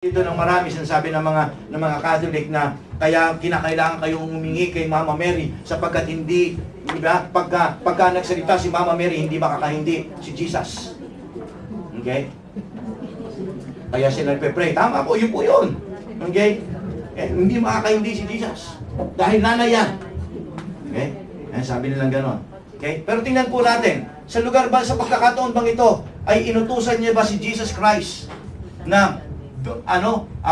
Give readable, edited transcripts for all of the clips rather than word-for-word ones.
Dito ng marami sinasabi ng mga Catholic na kaya kinakailangan kayong humingi kay Mama Mary sapagkat hindi, di ba, pagka nagsalita si Mama Mary, hindi makakahindi si Jesus. Okay? Kaya sila nagpe-pray. Tama po, yun po yun. Okay? Hindi makakahindi si Jesus. Dahil nanay yan. Okay? Sabi nilang gano'n. Okay? Pero tingnan po natin, sa lugar ba, sa pagkakataon bang ito, ay inutusan niya ba si Jesus Christ na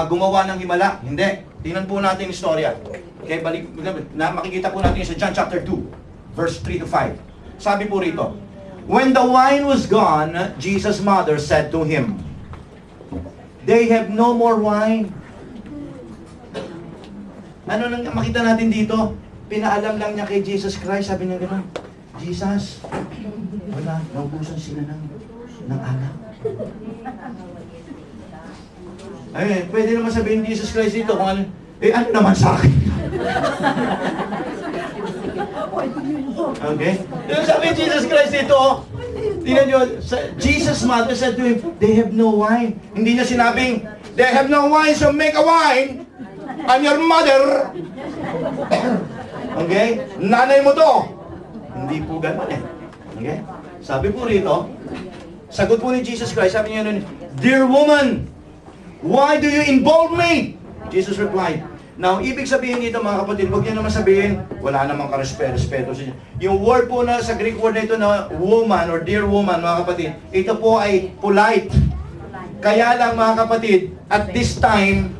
gumawa ng himala? Hindi. Tingnan po natin yung istorya. Okay, makikita po natin sa John chapter 2, verse 3 to 5. Sabi po rito, when the wine was gone, Jesus' mother said to him, they have no more wine. Ano nang makita natin dito? Pinaalam lang niya kay Jesus Christ, sabi niya gano'n, Jesus, wala, naubusan sila ng alak. Ay, pwede naman sabihin Jesus Christ dito kung ano, ano naman sa akin? Okay? Yung sabi Jesus Christ dito, tingnan nyo, Jesus' mother said to him, they have no wine. Hindi niya sinabing, they have no wine, so make a wine. I'm your mother. Okay? Nanay mo to. Hindi po ganun eh. Okay? Sabi po rito, sagot po ni Jesus Christ, sabi niya nun, dear woman, why do you involve me? Jesus replied. Now, ibig sabihin nito mga kapatid, huwag niyo naman sabihin, wala namang karespeto sa inyo. Yung word po na, sa Greek word na ito na woman or dear woman, mga kapatid, ito po ay polite. Kaya lang mga kapatid, at this time,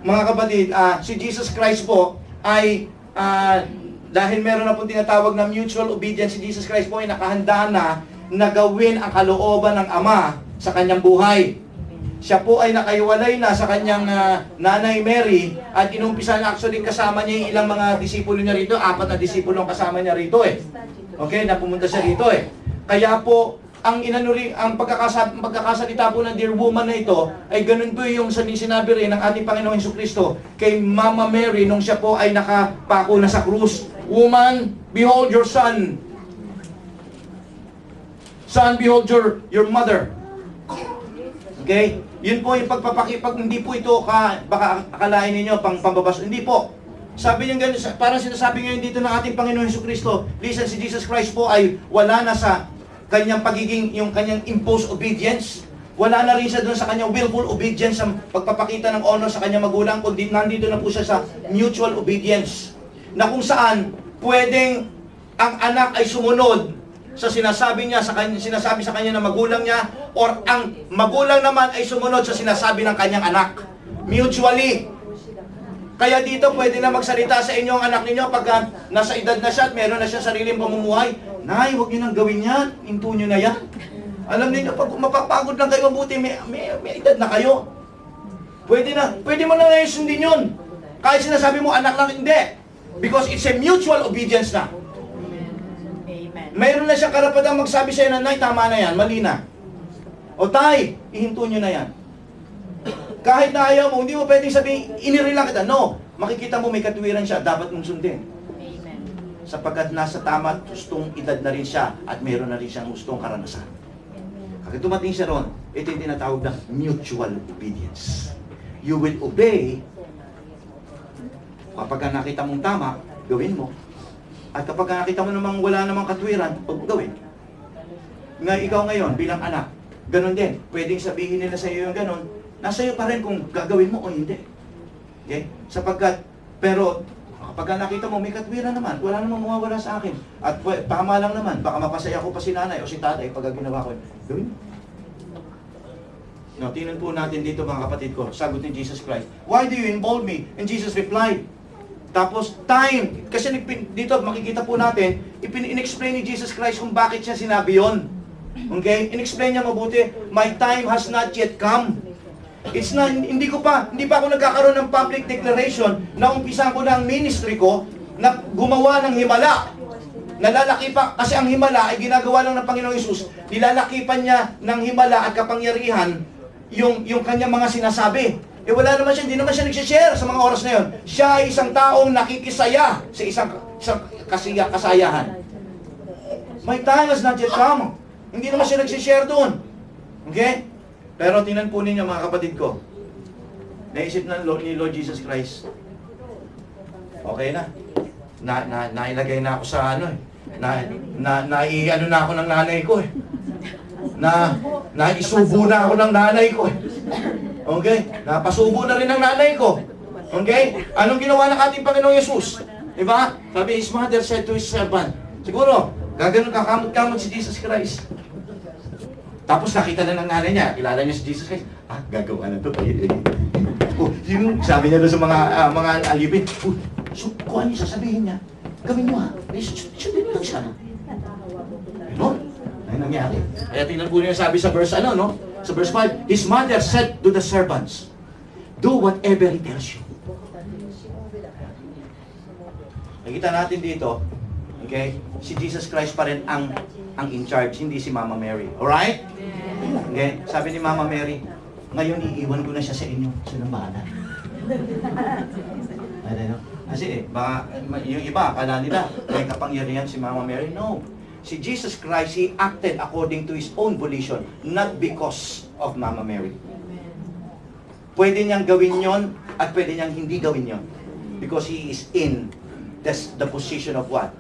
mga kapatid, si Jesus Christ po ay, dahil meron na po tinatawag na mutual obedience, si Jesus Christ po ay nakahanda na gawin ang kalooban ng Ama sa kanyang buhay. Siya po ay nakaiwalay na sa kanyang nanay Mary at inumpisa na actually kasama niya yung ilang mga disipulo niya rito, 4 na disipulo ang kasama niya rito eh. Okay, napumunta siya rito eh. Kaya po, ang pagkakasalita po ng dear woman na ito ay ganun po yung sinabi rin ng ating Panginoong Jesucristo kay Mama Mary nung siya po ay nakapako na sa krus. Woman, behold your son. Son, behold your mother. Okay? Yun po yung pagpapakipag, hindi po ito baka akalain ninyo pambabas. Hindi po. Sabi niya ganun, parang sinasabi ngayon dito ng ating Panginoon Jesucristo, listen, si Jesus Christ po ay wala na sa kanyang pagiging, yung kanyang imposed obedience. Wala na rin siya doon sa kanyang willful obedience, sa pagpapakita ng honor sa kanyang magulang, kundi nandito na po siya sa mutual obedience. Na kung saan, pwedeng ang anak ay sumunod sa sinasabi sa kanya ng magulang niya, or ang magulang naman ay sumunod sa sinasabi ng kanyang anak. Mutually. Kaya dito pwede na magsalita sa inyo ang anak ninyo pag nasa edad na siya at meron na siya sariling pamumuhay. Nay, huwag niyo nang gawin yan. Into niyo na yan. Alam niyo, pag mapapagod lang kayo mabuti, may edad na kayo. Pwede mo na ngayon sundin yun. Kahit sinasabi mo, anak lang, hindi. Because it's a mutual obedience na. Mayroon na siyang karapatang magsabi sa'yo na, Nay, tama na yan, mali na. O Tay, ihinto nyo na yan. Kahit na ayaw mo, hindi mo pwedeng sabihin, iniri lang kita. No, makikita mo may katuwiran siya, dapat mong sundin. Amen. Sapagkat nasa tama at gustong edad na rin siya at mayroon na rin siyang gustong karanasan. Kapag dumating siya ron, ito yung tinatawag na mutual obedience. You will obey kapag nakita mong tama, gawin mo. At kapag nakita mo namang wala namang katwiran, huwag mo gawin. Ikaw ngayon, bilang anak, ganun din. Pwedeng sabihin nila sa iyo yung ganun, nasa iyo pa rin kung gagawin mo o hindi. Okay? Pero kapag nakita mo, may katwiran naman, wala namang mawawala sa akin. At tama lang naman, baka mapasaya ko pa si nanay o si tatay pag ginawa ko, gawin mo. No, tingnan po natin dito mga kapatid ko, sagot ni Jesus Christ, why do you involve me? And Jesus replied, tapos time, kasi dito makikita po natin, in-explain ni Jesus Christ kung bakit siya sinabi yon. Okay? In-explain niya mabuti, my time has not yet come. It's not, hindi pa ako nagkakaroon ng public declaration na umpisan ko na ang ministry ko na gumawa ng himala. Nalalaki pa, kasi ang himala ay ginagawa lang ng Panginoong Hesus, nilalaki pa niya ng himala at kapangyarihan yung kanyang mga sinasabi. Wala naman siya, hindi naman siya nagsishare sa mga oras na yun. Siya ay isang taong nakikisaya sa isang kasayahan. My time has not yet come. Hindi naman siya nagsishare doon. Okay? Pero tingnan po ninyo mga kapatid ko, naisip ni Lord Jesus Christ, okay na. Nailagay na ako sa ano eh. Naiano na ako ng nanay ko eh. Naisubo na ako ng nanay ko eh. Okay? Napasubo na rin ng nanay ko. Okay? Anong ginawa ng ating Panginoong Yesus? Diba? Sabi, his mother said to his servant, siguro, gaganon kakamot-kamot si Jesus Christ. Tapos nakita na ng nanay niya, kilala niya si Jesus Christ. Gagawa na to. Yung sabi niya doon sa mga alipin, so, kung ano yung sasabihin niya, gawin mo ha. Sundin lang siya. No? Ay nangyari. Kaya tingnan po niyo sabi sa verse sa verse 5, his mother said to the servants, do whatever he tells you. Nakita natin dito, okay, si Jesus Christ pa rin ang in charge, hindi si Mama Mary. Alright? Okay, sabi ni Mama Mary, ngayon iiwan ko na siya sa inyo. Siya nang bahala. Kasi baka yung iba, akala nila, may kapangyarihan si Mama Mary. No. Si Jesus Christ, He acted according to His own volition, not because of Mama Mary. Pwede niyang gawin yon at pwede niyang hindi gawin yon. Because He is in the position of what?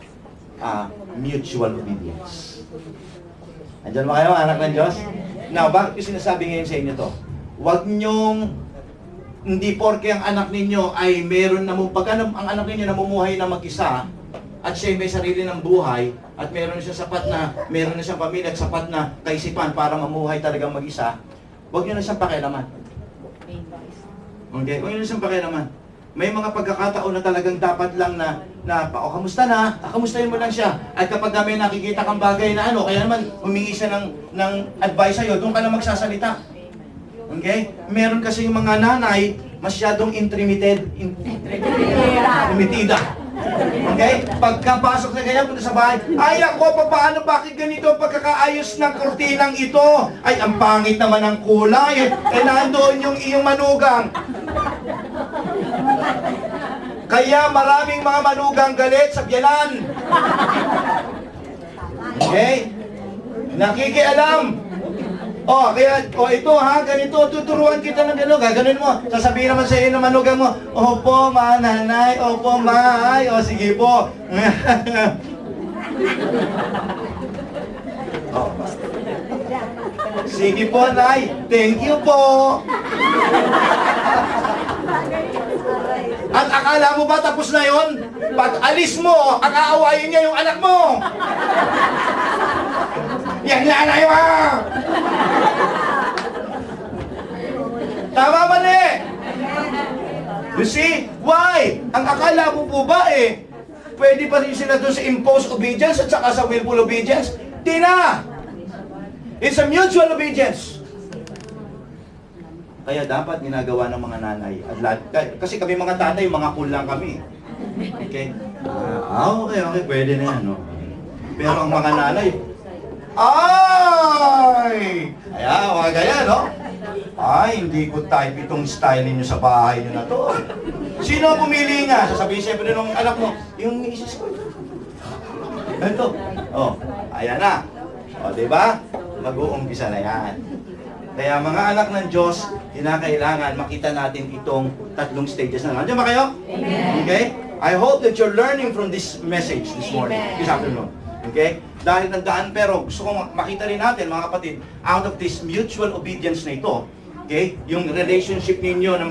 Mutual obedience. Andiyan ba kayo, anak ng Diyos? Now, bakit yung sinasabi ngayon sa inyo to? Huwag niyong hindi porke ang anak ninyo ay meron na pag ang anak ninyo namumuhay na mag-isa at siya may sarili ng buhay at meron siya meron na siyang pamilya at sapat na kaisipan para mamuhay talagang mag-isa, huwag niyo na siyang pakialaman. Okay? Huwag niyo na siyang pakialaman. May mga pagkakataon na talagang dapat lang kamusta na? Kamustahin mo lang siya. At kapag may nakikita kang bagay na kaya naman humingi siya ng advice sa'yo, doon ka na magsasalita. Okay? Meron kasi yung mga nanay, masyadong imitida. Okay? Pagkapasok na ganyan, punta sa bahay, ay ako, paano, bakit ganito ang pagkakaayos ng kortinang ito? Ay, ang pangit naman ng kulay. Nandoon yung iyong manugang. Kaya maraming mga manugang galit sa biyanan. Okay? Nakikialam. Ito ha, ganito, tuturuan kita ng gano'n, gaganon mo. Sasabihin naman sa iyo ng manugang mo, opo ma, nanay, opo ma, ay, sige po. Sige po, nay, thank you po. At akala mo ba tapos na yon? Pag alis mo, ang aawayin niya yung anak mo. Yan nanay mo! Tama mali! You see? Why? Ang akala mo po ba pwede pa rin sila doon sa imposed obedience at saka sa willful obedience? Di na! It's a mutual obedience. Kaya dapat ginagawa ng mga nanay. Kasi kami mga tatay, mga cool lang kami. Okay? Okay, pwede na yan. No? Pero ang mga nanay, mga ganyan, no? Hindi ko type itong style ninyo sa bahay nyo na to. Sino ang pumili niya? Sasabihin siyempre nung anak mo, yung misis ko. Ito. Ayan na. Diba? Mag-uumpisa na yan. Kaya mga anak ng Diyos, kinakailangan makita natin itong tatlong stages na. Nandiyan ba kayo? Amen. Okay? I hope that you're learning from this message this morning, this afternoon. Okay? Dahil nandaan, pero gusto kong makita rin natin, mga kapatid, out of this mutual obedience na ito, okay? Yung relationship ninyo na